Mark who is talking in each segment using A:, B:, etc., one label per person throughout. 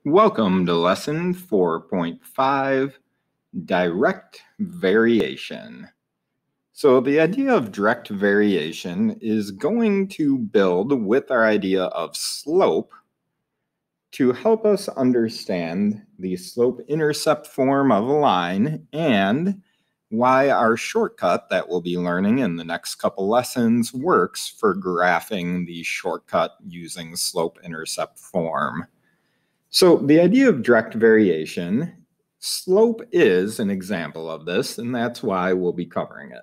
A: Welcome to lesson 4.5, direct variation. So the idea of direct variation is going to build with our idea of slope to help us understand the slope-intercept form of a line and why our shortcut that we'll be learning in the next couple lessons works for graphing the shortcut using slope-intercept form. So the idea of direct variation, slope is an example of this, and that's why we'll be covering it.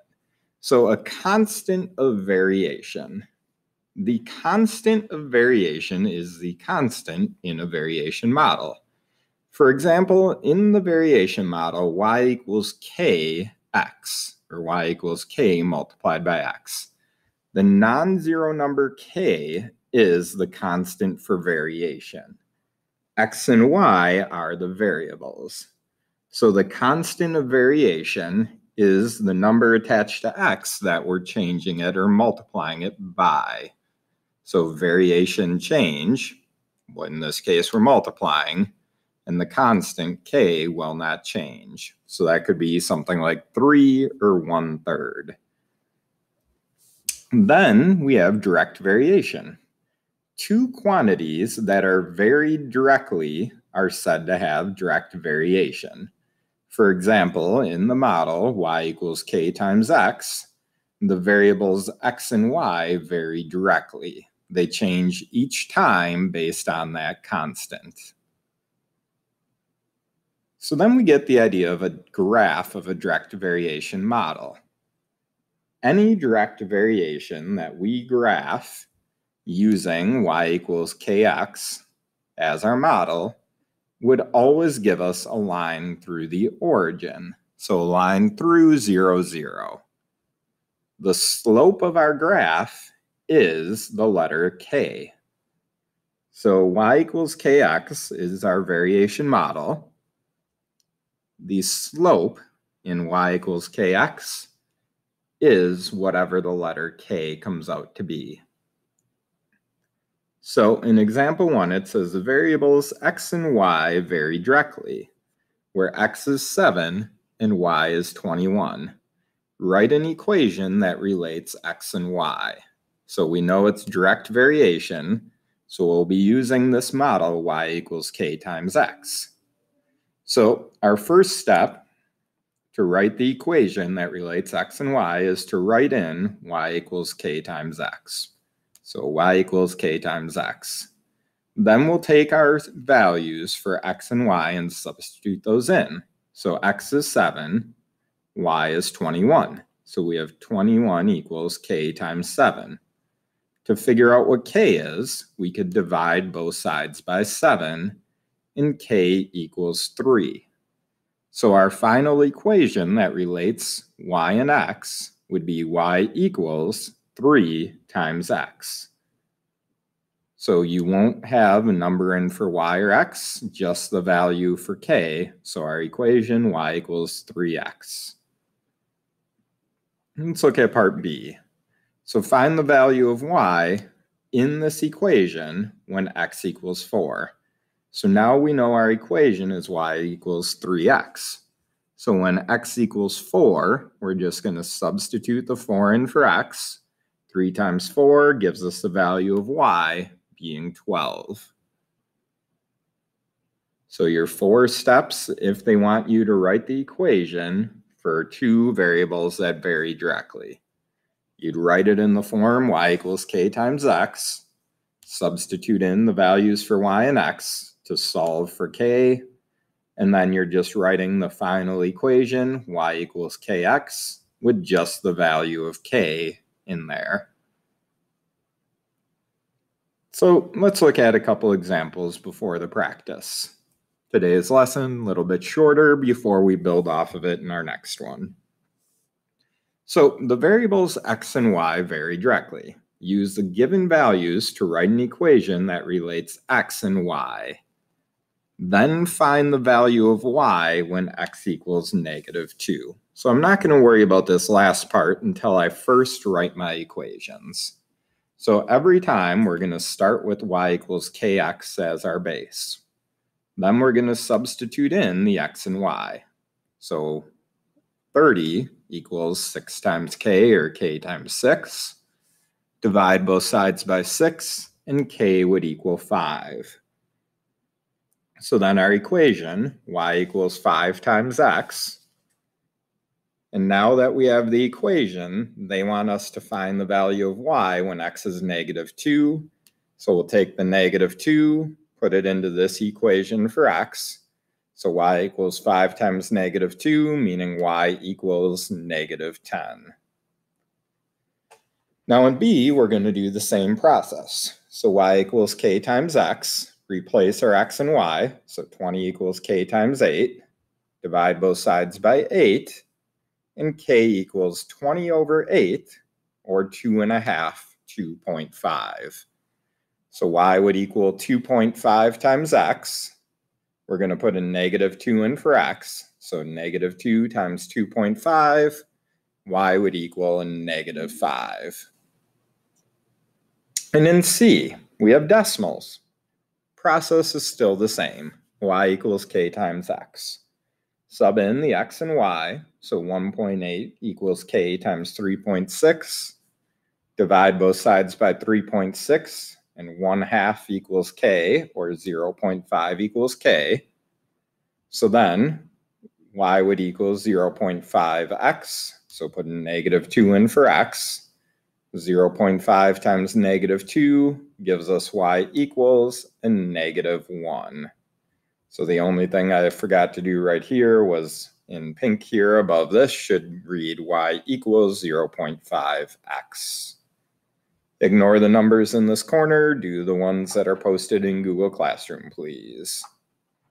A: So a constant of variation. The constant of variation is the constant in a variation model. For example, in the variation model, y equals kx, or y equals k multiplied by x. The non-zero number k is the constant for variation. X and Y are the variables. So the constant of variation is the number attached to X that we're changing it or multiplying it by. So variation change, well, in this case we're multiplying, and the constant K will not change. So that could be something like 3 or 1/3. Then we have direct variation. Two quantities that are varied directly are said to have direct variation. For example, in the model, y equals k times x, the variables x and y vary directly. They change each time based on that constant. So then we get the idea of a graph of a direct variation model. Any direct variation that we graph using y equals kx as our model would always give us a line through the origin. So a line through 0, 0. The slope of our graph is the letter k. So y equals kx is our variation model. The slope in y equals kx is whatever the letter k comes out to be. So in example 1, it says the variables x and y vary directly, where x is 7 and y is 21. Write an equation that relates x and y. So we know it's direct variation, so we'll be using this model y equals k times x. So our first step to write the equation that relates x and y is to write in y equals k times x. So y equals k times x. Then we'll take our values for x and y and substitute those in. So x is 7, y is 21. So we have 21 equals k times 7. To figure out what k is, we could divide both sides by 7, and k equals 3. So our final equation that relates y and x would be y equals 3 times x. So you won't have a number in for y or x, just the value for k. So our equation, y equals 3x. Let's look at part B. So find the value of y in this equation when x equals 4. So now we know our equation is y equals 3x. So when x equals 4, we're just going to substitute the 4 in for x. 3 times 4 gives us the value of y being 12. So your 4 steps, if they want you to write the equation for two variables that vary directly. You'd write it in the form y equals k times x, substitute in the values for y and x to solve for k, and then you're just writing the final equation, y equals kx, with just the value of k in there. So let's look at a couple examples before the practice. Today's lesson, a little bit shorter before we build off of it in our next one. So the variables x and y vary directly. Use the given values to write an equation that relates x and y. Then find the value of y when x equals -2. So I'm not going to worry about this last part until I first write my equations. So every time we're going to start with y equals kx as our base. Then we're going to substitute in the x and y. So 30 equals 6 times k, or k times 6. Divide both sides by 6, and k would equal 5. So then our equation, y equals 5 times x. And now that we have the equation, they want us to find the value of y when x is -2. So we'll take the -2, put it into this equation for x. So y equals 5 times -2, meaning y equals -10. Now in B, we're going to do the same process. So y equals k times x, replace our x and y, so 20 equals k times 8, divide both sides by 8, and k equals 20 over 8, or 2.5, 2.5. So y would equal 2.5 times x. We're going to put a -2 in for x, so -2 times 2.5, y would equal -5. And in C, we have decimals. Process is still the same. Y equals k times x. Sub in the x and y, so 1.8 equals k times 3.6. Divide both sides by 3.6, and 1/2 equals k, or 0.5 equals k. So then y would equal 0.5x, so put a -2 in for x. 0.5 times -2 gives us y equals a -1. So the only thing I forgot to do right here was in pink here above this should read y equals 0.5x. Ignore the numbers in this corner, do the ones that are posted in Google Classroom, please.